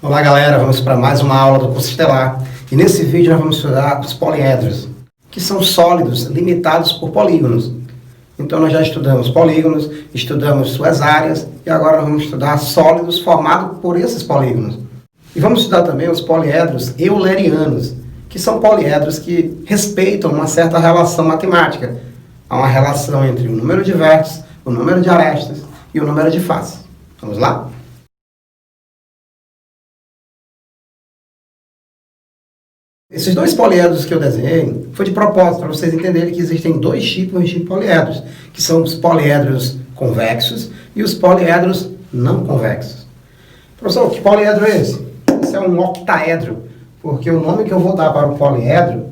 Olá galera, vamos para mais uma aula do curso estelar e nesse vídeo nós vamos estudar os poliedros, que são sólidos limitados por polígonos. Então nós já estudamos polígonos, estudamos suas áreas e agora nós vamos estudar sólidos formados por esses polígonos. E vamos estudar também os poliedros eulerianos, que são poliedros que respeitam uma certa relação matemática. Há uma relação entre o número de vértices, o número de arestas e o número de faces. Vamos lá? Esses dois poliedros que eu desenhei foi de propósito, para vocês entenderem que existem dois tipos de poliedros, que são os poliedros convexos e os poliedros não convexos. Professor, que poliedro é esse? Esse é um octaedro, porque o nome que eu vou dar para o poliedro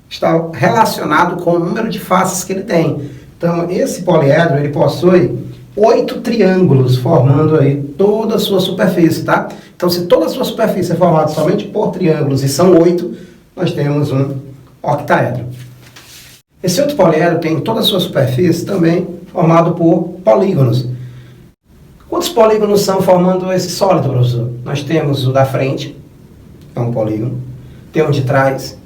está relacionado com o número de faces que ele tem. Então, esse poliedro, ele possui 8 triângulos, formando aí toda a sua superfície, tá? Então, se toda a sua superfície é formada somente por triângulos e são 8, nós temos um octaedro. Esse outro poliedro tem toda a sua superfície também formado por polígonos. Quantos polígonos são formando esse sólido, professor? Nós temos o da frente, é um polígono, tem o de trás,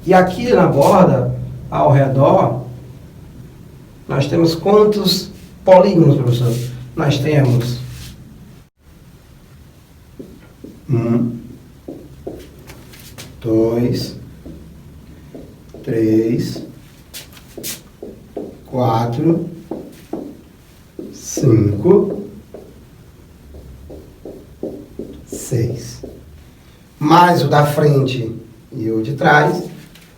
e aqui na borda, ao redor, nós temos quantos polígonos, professor? Nós temos 1, 2, 3, 4, 5, 6. Mais o da frente e o de trás,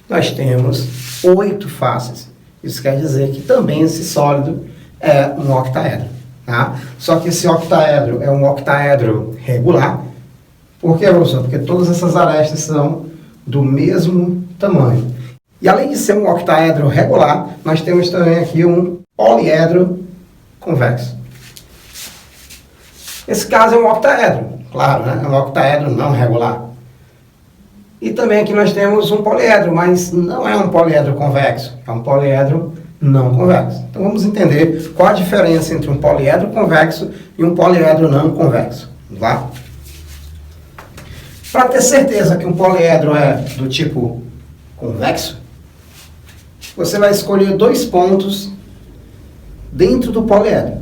nós temos 8 faces. Isso quer dizer que também esse sólido é um octaedro. Tá? Só que esse octaedro é um octaedro regular. Por quê, professor? Porque todas essas arestas são do mesmo tamanho. E além de ser um octaedro regular, nós temos também aqui um poliedro convexo. Esse caso é um octaedro, claro, né? É um octaedro não regular. E também aqui nós temos um poliedro, mas não é um poliedro convexo, é um poliedro não convexo. Então vamos entender qual a diferença entre um poliedro convexo e um poliedro não convexo. Vamos lá? Para ter certeza que um poliedro é do tipo convexo, você vai escolher 2 pontos dentro do poliedro.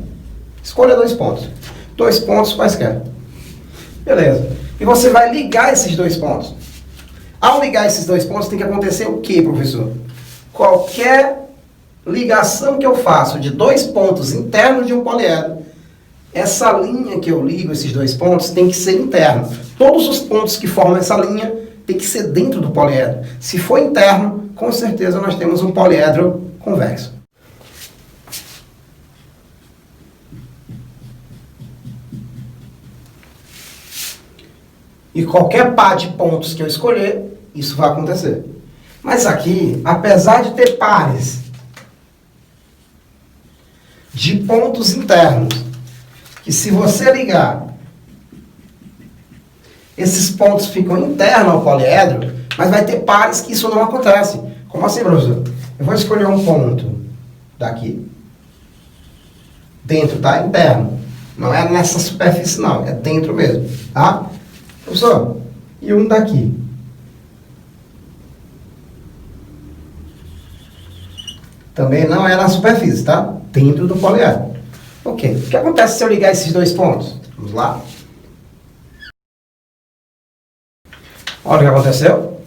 Escolha 2 pontos. 2 pontos quaisquer. Beleza. E você vai ligar esses 2 pontos. Ao ligar esses 2 pontos, tem que acontecer o quê, professor? Qualquer ligação que eu faço de 2 pontos internos de um poliedro, essa linha que eu ligo, esses 2 pontos, tem que ser interno. Todos os pontos que formam essa linha tem que ser dentro do poliedro. Se for interno, com certeza nós temos um poliedro convexo. E qualquer par de pontos que eu escolher, isso vai acontecer. Mas aqui, apesar de ter pares de pontos internos, que se você ligar, esses pontos ficam internos ao poliedro, mas vai ter pares que isso não acontece. Como assim, professor? Eu vou escolher um ponto daqui, dentro, tá? Interno. Não é nessa superfície, não. É dentro mesmo, tá? Professor, e um daqui? Também não é na superfície, tá? Dentro do poliedro. Ok. O que acontece se eu ligar esses 2 pontos? Vamos lá. Olha o que aconteceu.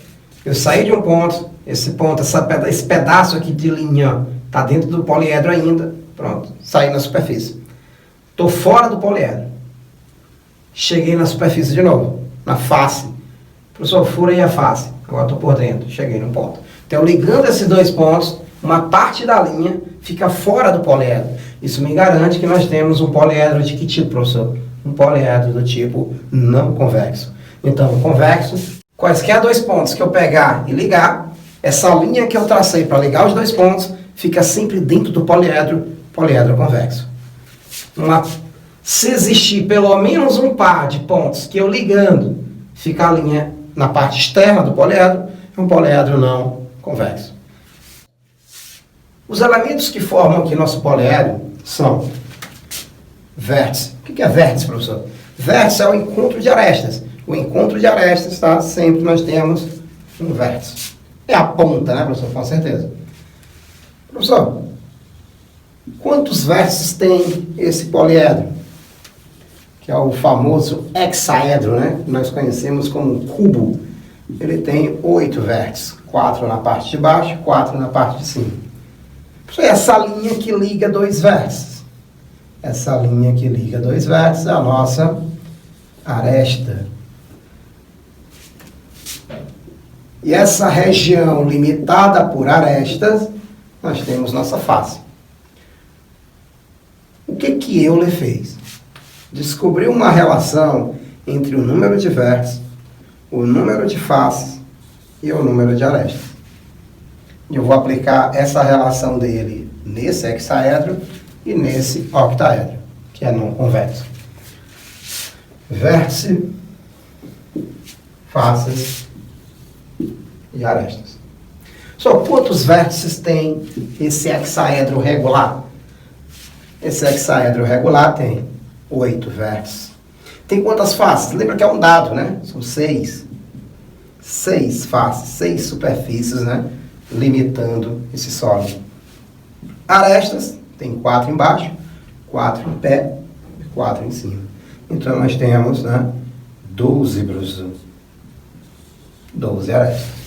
Eu saí de um ponto, esse ponto, esse pedaço aqui de linha está dentro do poliedro ainda. Pronto, saí na superfície. Estou fora do poliedro. Cheguei na superfície de novo, na face. Professor, furei a face. Agora estou por dentro, cheguei no ponto. Então, ligando esses 2 pontos, uma parte da linha fica fora do poliedro. Isso me garante que nós temos um poliedro de que tipo, professor? Um poliedro do tipo não convexo. Então, convexo, quaisquer 2 pontos que eu pegar e ligar, essa linha que eu tracei para ligar os 2 pontos, fica sempre dentro do poliedro convexo. Se existir pelo menos um par de pontos que eu ligando, fica a linha na parte externa do poliedro, é um poliedro não convexo. Os elementos que formam aqui nosso poliedro são vértice. O que é vértice, professor? Vértice é o encontro de arestas. o encontro de arestas, tá? Sempre nós temos um vértice. É a ponta, né, professor? Com certeza. Professor, quantos vértices tem esse poliedro? Que é o famoso hexaedro, né? Que nós conhecemos como cubo. Ele tem 8 vértices. 4 na parte de baixo, 4 na parte de cima. Professor, essa linha que liga dois vértices. Essa linha que liga dois vértices é a nossa aresta. E essa região limitada por arestas, nós temos nossa face. O que Euler fez? Descobriu uma relação entre o número de vértices, o número de faces e o número de arestas. E eu vou aplicar essa relação dele nesse hexaedro e nesse octaedro, que é não convexo. Vértice, faces e arestas. Só quantos vértices tem esse hexaedro regular? Esse hexaedro regular tem 8 vértices. Tem quantas faces? Lembra que é um dado, né? São 6. 6 faces, 6 superfícies, né? Limitando esse sólido. Arestas, tem 4 embaixo, 4 em pé e 4 em cima. Então nós temos, né, 12 arestas.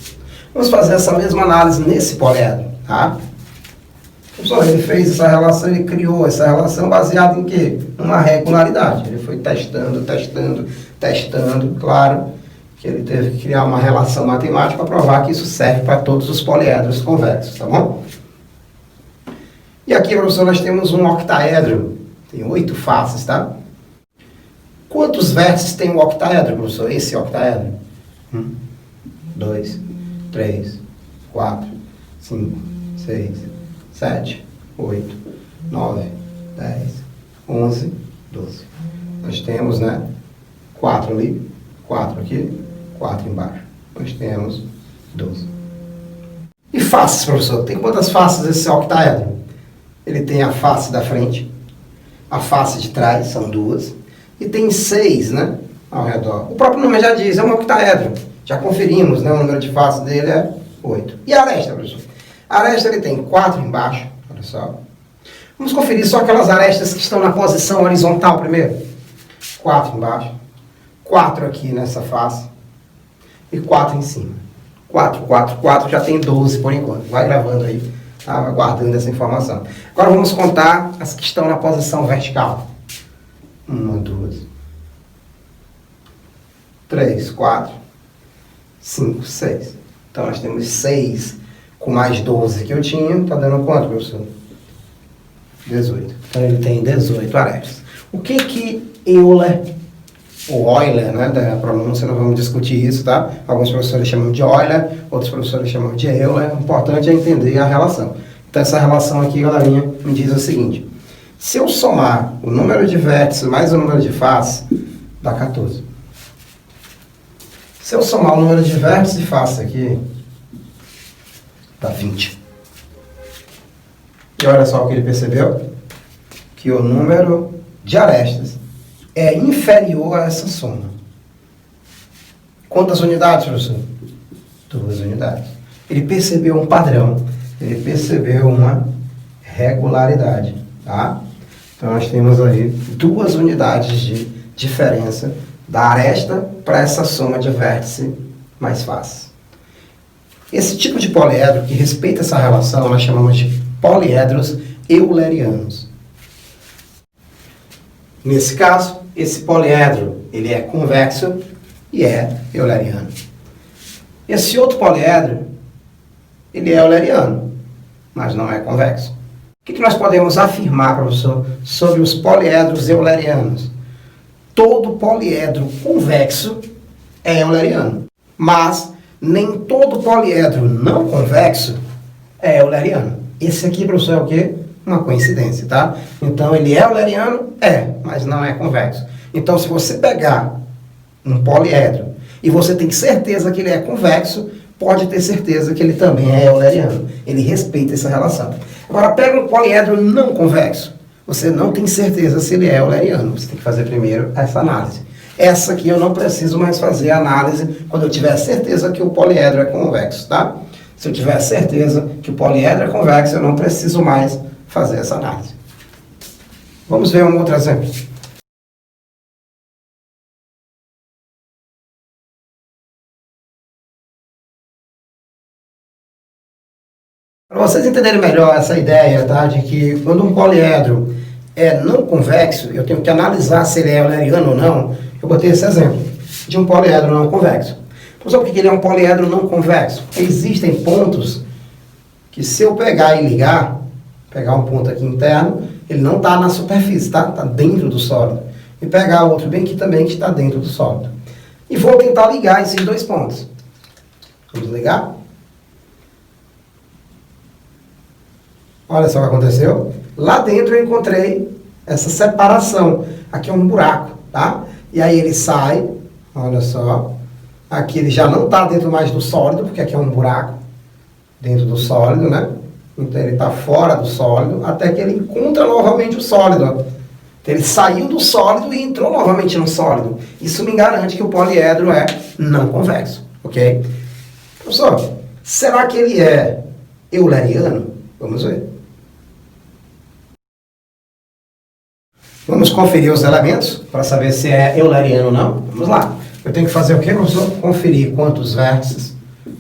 Vamos fazer essa mesma análise nesse poliedro, tá? Professor, ele fez essa relação, ele criou essa relação baseada em quê? Uma regularidade. Ele foi testando, claro que ele teve que criar uma relação matemática para provar que isso serve para todos os poliedros convexos, tá bom? E aqui, professor, nós temos um octaedro, tem 8 faces, tá? Quantos vértices tem o octaedro, professor? Esse octaedro? 1, 2, 3, 4, 5, 6, 7, 8, 9, 10, 11, 12. Nós temos, né, 4 ali, 4 aqui, 4 embaixo. Nós temos 12. E faces, professor? Tem quantas faces esse octaedro? Ele tem a face da frente, a face de trás, são 2, e tem 6, né, ao redor. O próprio nome já diz, é um octaedro. Já conferimos, né, o número de faces dele é 8. E a aresta, professor? A aresta ele tem 4 embaixo, olha só. Vamos conferir só aquelas arestas que estão na posição horizontal primeiro. 4 embaixo, 4 aqui nessa face e 4 em cima. 4, 4, 4, já tem 12 por enquanto. Vai gravando aí, tá? Vai guardando essa informação. Agora vamos contar as que estão na posição vertical. 1, 2, 3, 4, 5, 6. Então nós temos 6 com mais 12 que eu tinha. Está dando quanto, professor? 18. Então ele tem 18 arestas. O que Euler, ou Euler, né, da pronúncia, não vamos discutir isso, tá? Alguns professores chamam de Euler, outros professores chamam de Euler. O importante é entender a relação. Então essa relação aqui, galerinha, me diz o seguinte. Se eu somar o número de vértices mais o número de faces, dá 14. Se eu somar o número de vértices e faces aqui, dá 20. E olha só o que ele percebeu. Que o número de arestas é inferior a essa soma. Quantas unidades, professor? 2 unidades. Ele percebeu um padrão. Ele percebeu uma regularidade, tá? Então nós temos aí 2 unidades de diferença da aresta para essa soma de vértice mais face. Esse tipo de poliedro que respeita essa relação nós chamamos de poliedros eulerianos. Nesse caso, esse poliedro ele é convexo e é euleriano. Esse outro poliedro ele é euleriano, mas não é convexo. O que nós podemos afirmar, professor, sobre os poliedros eulerianos? Todo poliedro convexo é euleriano, mas nem todo poliedro não convexo é euleriano. Esse aqui, professor, é o quê? Uma coincidência, tá? Então, ele é euleriano? É, mas não é convexo. Então, se você pegar um poliedro e você tem certeza que ele é convexo, pode ter certeza que ele também é euleriano. Ele respeita essa relação. Agora, pega um poliedro não convexo. Você não tem certeza se ele é euleriano. Você tem que fazer primeiro essa análise. Essa aqui eu não preciso mais fazer a análise quando eu tiver certeza que o poliedro é convexo, tá? Se eu tiver certeza que o poliedro é convexo, eu não preciso mais fazer essa análise. Vamos ver um outro exemplo. Para vocês entenderem melhor essa ideia, tá, de que quando um poliedro é não convexo, eu tenho que analisar se ele é euleriano ou não, eu botei esse exemplo de um poliedro não convexo. Professor, por que ele é um poliedro não convexo? Porque existem pontos que se eu pegar e ligar, pegar um ponto aqui interno, ele não está na superfície, tá? Está dentro do sólido. E pegar outro bem aqui também que está dentro do sólido. E vou tentar ligar esses dois pontos. Vamos ligar? Olha só o que aconteceu. Lá dentro eu encontrei essa separação. Aqui é um buraco, tá? E aí ele sai, olha só. Aqui ele já não está dentro mais do sólido, porque aqui é um buraco dentro do sólido, né? Então ele está fora do sólido, até que ele encontra novamente o sólido. Ó. Então ele saiu do sólido e entrou novamente no sólido. Isso me garante que o poliedro é não convexo, ok? Professor, será que ele é euleriano? Vamos ver. Vamos conferir os elementos para saber se é euleriano ou não. Vamos lá. Eu tenho que fazer o quê, professor? Conferir quantos vértices,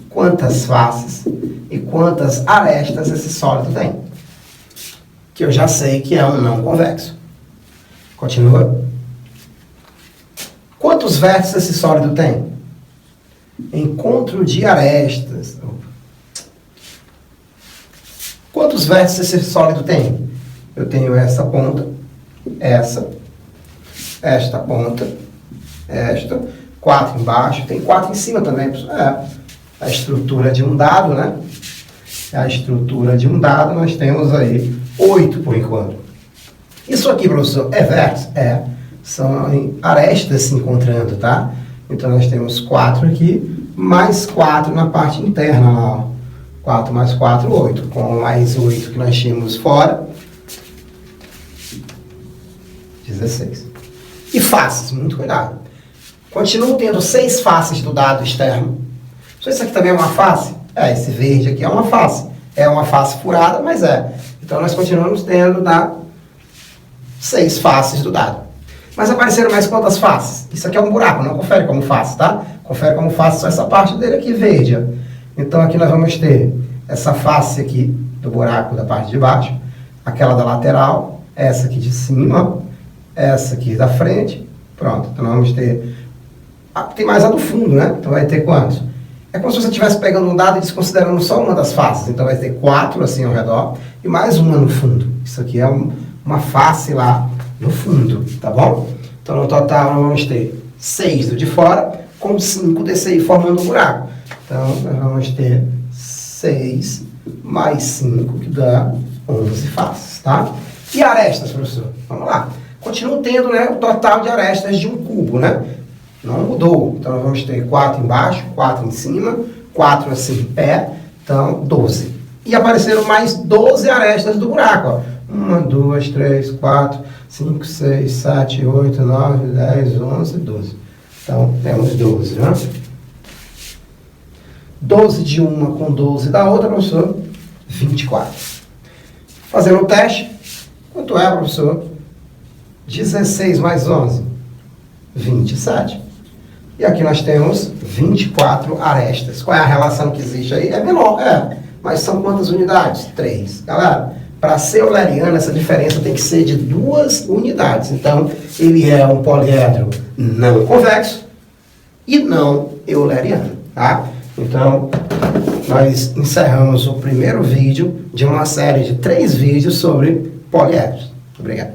quantas faces e quantas arestas esse sólido tem. Que eu já sei que é um não convexo. Continua. Quantos vértices esse sólido tem? Encontro de arestas. Quantos vértices esse sólido tem? Eu tenho essa ponta, esta ponta, esta, 4 embaixo, tem 4 em cima também. É a estrutura de um dado, né? A estrutura de um dado, nós temos aí 8 por enquanto. Isso aqui, professor, é vértice? É. São arestas se encontrando, tá? Então nós temos 4 aqui, mais 4 na parte interna, ó. 4 mais 4, 8. Com mais 8 que nós tínhamos fora, 16. E faces, muito cuidado. Continuo tendo 6 faces do dado externo. Só isso aqui também é uma face? É, esse verde aqui é uma face. É uma face furada, mas é. Então nós continuamos tendo 6 faces do dado. Mas apareceram mais quantas faces? Isso aqui é um buraco, não confere como face, tá? Confere como face só essa parte dele aqui verde, ó. Então aqui nós vamos ter essa face aqui do buraco da parte de baixo, aquela da lateral, essa aqui de cima, essa aqui da frente, pronto. Então nós vamos ter... tem mais a do fundo, né? Então vai ter quantos? É como se você estivesse pegando um dado e desconsiderando só uma das faces. Então vai ter 4 assim ao redor e mais uma no fundo. Isso aqui é uma face lá no fundo, tá bom? Então no total nós vamos ter 6 do de fora com 5 desse aí formando um buraco. Então nós vamos ter 6 mais 5, que dá 11 faces, tá? E arestas, professor? Vamos lá. Continuo tendo, né, o total de arestas de um cubo, né? Não mudou. Então nós vamos ter 4 embaixo, 4 em cima, 4 assim em pé, então 12. E apareceram mais 12 arestas do buraco, ó. 1, 2, 3, 4, 5, 6, 7, 8, 9, 10, 11, 12. Então temos 12, né? 12 de uma com 12 da outra, professor, 24. Fazendo o teste, quanto é, professor? 16 mais 11, 27. E aqui nós temos 24 arestas. Qual é a relação que existe aí? É menor, mas são quantas unidades? 3. Galera, para ser euleriano, essa diferença tem que ser de 2 unidades. Então, ele é um poliedro não convexo e não euleriano, tá? Então, nós encerramos o primeiro vídeo de uma série de 3 vídeos sobre poliedros. Obrigado.